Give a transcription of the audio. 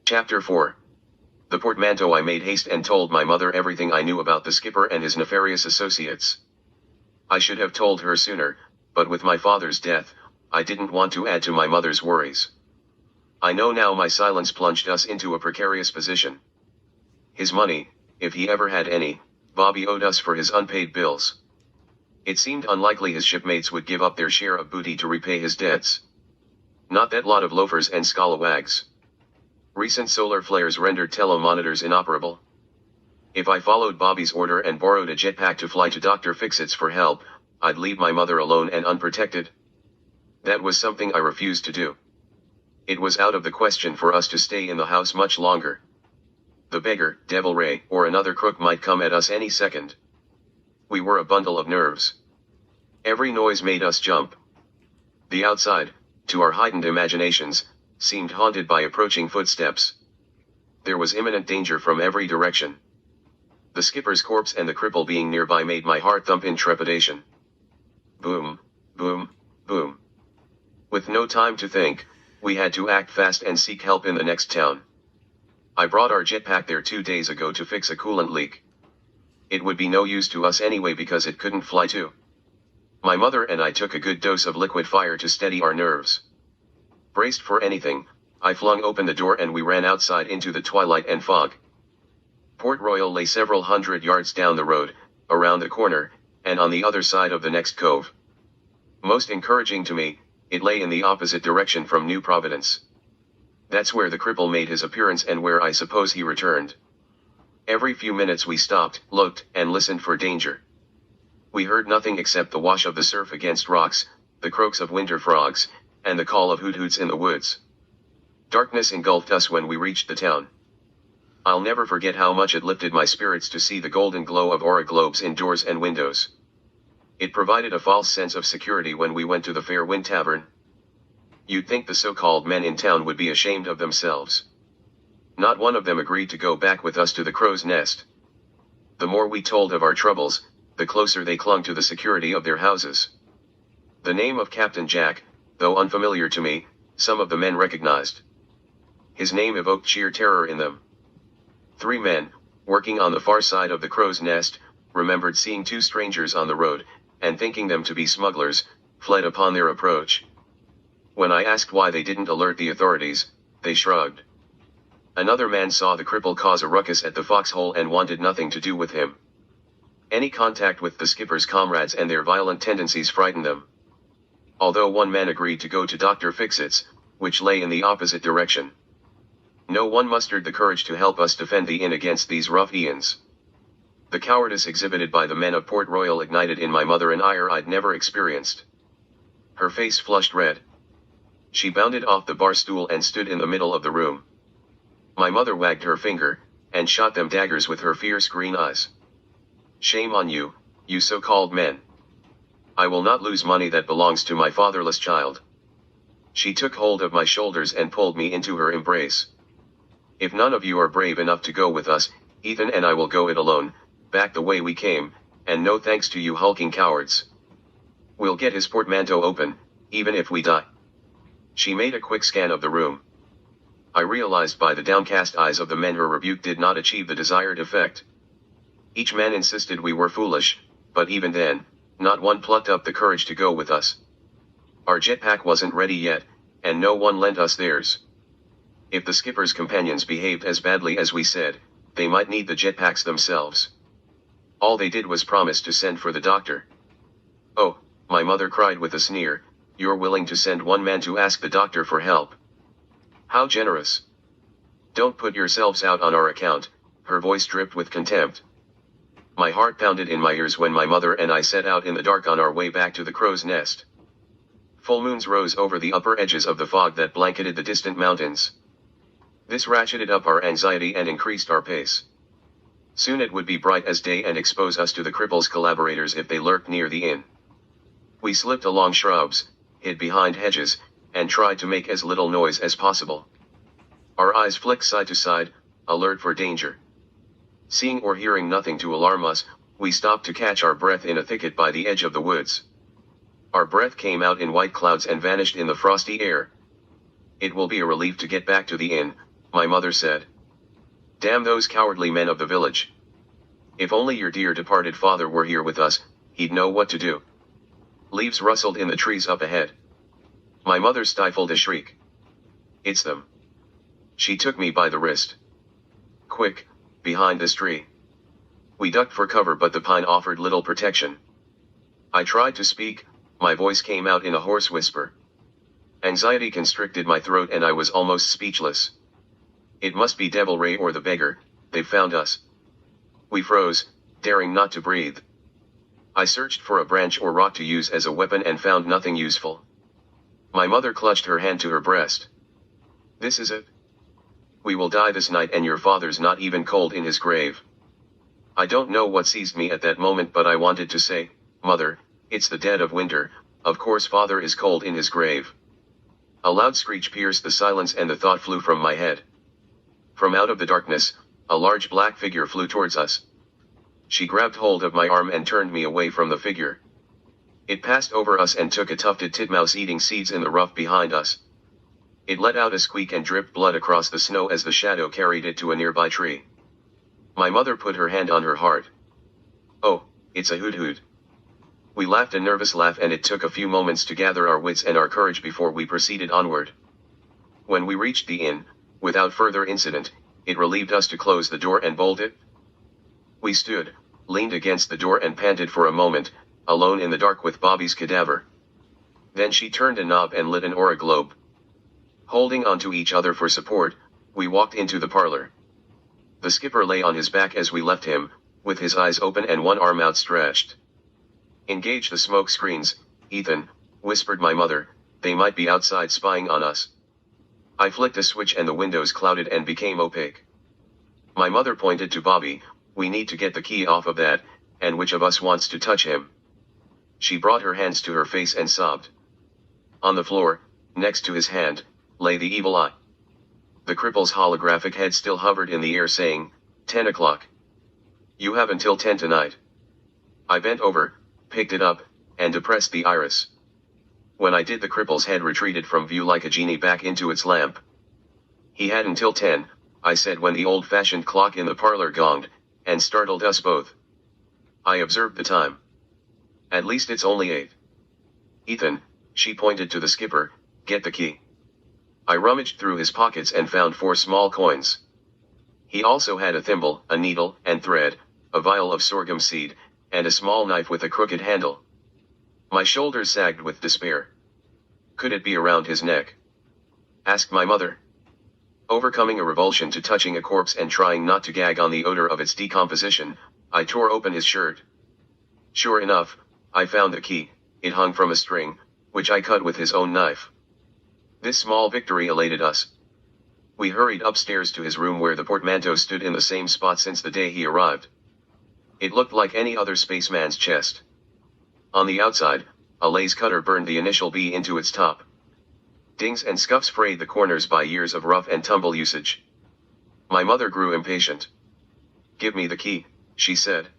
Chapter 4. The portmanteau. I made haste and told my mother everything I knew about the skipper and his nefarious associates. I should have told her sooner, but with my father's death, I didn't want to add to my mother's worries. I know now my silence plunged us into a precarious position. His money, if he ever had any, Bobby owed us for his unpaid bills. It seemed unlikely his shipmates would give up their share of booty to repay his debts. Not that lot of loafers and scalawags. Recent solar flares rendered telemonitors inoperable. If I followed Bobby's order and borrowed a jetpack to fly to Dr. Fixit's for help, I'd leave my mother alone and unprotected. That was something I refused to do. It was out of the question for us to stay in the house much longer. The beggar, Devil Ray, or another crook might come at us any second. We were a bundle of nerves. Every noise made us jump. The outside, to our heightened imaginations, seemed haunted by approaching footsteps. There was imminent danger from every direction. The skipper's corpse and the cripple being nearby made my heart thump in trepidation. Boom, boom, boom. With no time to think, we had to act fast and seek help in the next town. I brought our jetpack there 2 days ago to fix a coolant leak. It would be no use to us anyway because it couldn't fly too. My mother and I took a good dose of liquid fire to steady our nerves. Braced for anything, I flung open the door and we ran outside into the twilight and fog. Port Royal lay several hundred yards down the road, around the corner, and on the other side of the next cove. Most encouraging to me, it lay in the opposite direction from New Providence. That's where the cripple made his appearance and where I suppose he returned. Every few minutes we stopped, looked, and listened for danger. We heard nothing except the wash of the surf against rocks, the croaks of winter frogs, and the call of hoot-hoots in the woods. Darkness engulfed us when we reached the town. I'll never forget how much it lifted my spirits to see the golden glow of aura globes in doors and windows. It provided a false sense of security when we went to the Fair Wind Tavern. You'd think the so-called men in town would be ashamed of themselves. Not one of them agreed to go back with us to the crow's nest. The more we told of our troubles, the closer they clung to the security of their houses. The name of Captain Jack, though unfamiliar to me, some of the men recognized. His name evoked sheer terror in them. 3 men, working on the far side of the crow's nest, remembered seeing 2 strangers on the road, and thinking them to be smugglers, fled upon their approach. When I asked why they didn't alert the authorities, they shrugged. Another man saw the cripple cause a ruckus at the foxhole and wanted nothing to do with him. Any contact with the skipper's comrades and their violent tendencies frightened them. Although one man agreed to go to Dr. Fixit's, which lay in the opposite direction. No one mustered the courage to help us defend the inn against these ruffians. The cowardice exhibited by the men of Port Royal ignited in my mother an ire I'd never experienced. Her face flushed red. She bounded off the bar stool and stood in the middle of the room. My mother wagged her finger, and shot them daggers with her fierce green eyes. Shame on you, you so-called men. I will not lose money that belongs to my fatherless child. She took hold of my shoulders and pulled me into her embrace. If none of you are brave enough to go with us, Ethan and I will go it alone, back the way we came, and no thanks to you hulking cowards. We'll get his portmanteau open, even if we die. She made a quick scan of the room. I realized by the downcast eyes of the men her rebuke did not achieve the desired effect. Each man insisted we were foolish, but even then, not one plucked up the courage to go with us. Our jetpack wasn't ready yet, and no one lent us theirs. If the skipper's companions behaved as badly as we said, they might need the jetpacks themselves. All they did was promise to send for the doctor. Oh, my mother cried with a sneer, you're willing to send one man to ask the doctor for help? How generous. Don't put yourselves out on our account, her voice dripped with contempt. My heart pounded in my ears when my mother and I set out in the dark on our way back to the crow's nest. Full moons rose over the upper edges of the fog that blanketed the distant mountains. This ratcheted up our anxiety and increased our pace. Soon it would be bright as day and expose us to the cripple's collaborators if they lurked near the inn. We slipped along shrubs, hid behind hedges, and tried to make as little noise as possible. Our eyes flicked side to side, alert for danger. Seeing or hearing nothing to alarm us, we stopped to catch our breath in a thicket by the edge of the woods. Our breath came out in white clouds and vanished in the frosty air. It will be a relief to get back to the inn, my mother said. Damn those cowardly men of the village. If only your dear departed father were here with us, he'd know what to do. Leaves rustled in the trees up ahead. My mother stifled a shriek. It's them. She took me by the wrist. Quick, behind this tree. We ducked for cover, but the pine offered little protection. I tried to speak, my voice came out in a hoarse whisper. Anxiety constricted my throat and I was almost speechless. It must be Devil Ray or the beggar, they've found us. We froze, daring not to breathe. I searched for a branch or rock to use as a weapon and found nothing useful. My mother clutched her hand to her breast. This is it. We will die this night and your father's not even cold in his grave. I don't know what seized me at that moment, but I wanted to say, Mother, it's the dead of winter, of course father is cold in his grave. A loud screech pierced the silence and the thought flew from my head. From out of the darkness, a large black figure flew towards us. She grabbed hold of my arm and turned me away from the figure. It passed over us and took a tufted titmouse eating seeds in the rough behind us. It let out a squeak and dripped blood across the snow as the shadow carried it to a nearby tree. My mother put her hand on her heart. Oh, it's a hoot-hoot. We laughed a nervous laugh and it took a few moments to gather our wits and our courage before we proceeded onward. When we reached the inn, without further incident, it relieved us to close the door and bolt it. We stood, leaned against the door and panted for a moment, alone in the dark with Bobby's cadaver. Then she turned a knob and lit an aura globe. Holding onto each other for support, we walked into the parlor. The skipper lay on his back as we left him, with his eyes open and one arm outstretched. Engage the smoke screens, Ethan, whispered my mother, they might be outside spying on us. I flicked a switch and the windows clouded and became opaque. My mother pointed to Bobby, we need to get the key off of that, and which of us wants to touch him? She brought her hands to her face and sobbed. On the floor, next to his hand, lay the evil eye. The cripple's holographic head still hovered in the air saying, 10 o'clock. You have until 10 tonight. I bent over, picked it up, and depressed the iris. When I did, the cripple's head retreated from view like a genie back into its lamp. He had until 10, I said when the old-fashioned clock in the parlor gonged, and startled us both. I observed the time. At least it's only 8. Ethan, she pointed to the skipper, get the key. I rummaged through his pockets and found 4 small coins. He also had a thimble, a needle and thread, a vial of sorghum seed, and a small knife with a crooked handle. My shoulders sagged with despair. Could it be around his neck? Asked my mother. Overcoming a revulsion to touching a corpse and trying not to gag on the odor of its decomposition, I tore open his shirt. Sure enough, I found the key. It hung from a string, which I cut with his own knife. This small victory elated us. We hurried upstairs to his room where the portmanteau stood in the same spot since the day he arrived. It looked like any other spaceman's chest. On the outside, a lace cutter burned the initial B into its top. Dings and scuffs frayed the corners by years of rough and tumble usage. My mother grew impatient. Give me the key, she said.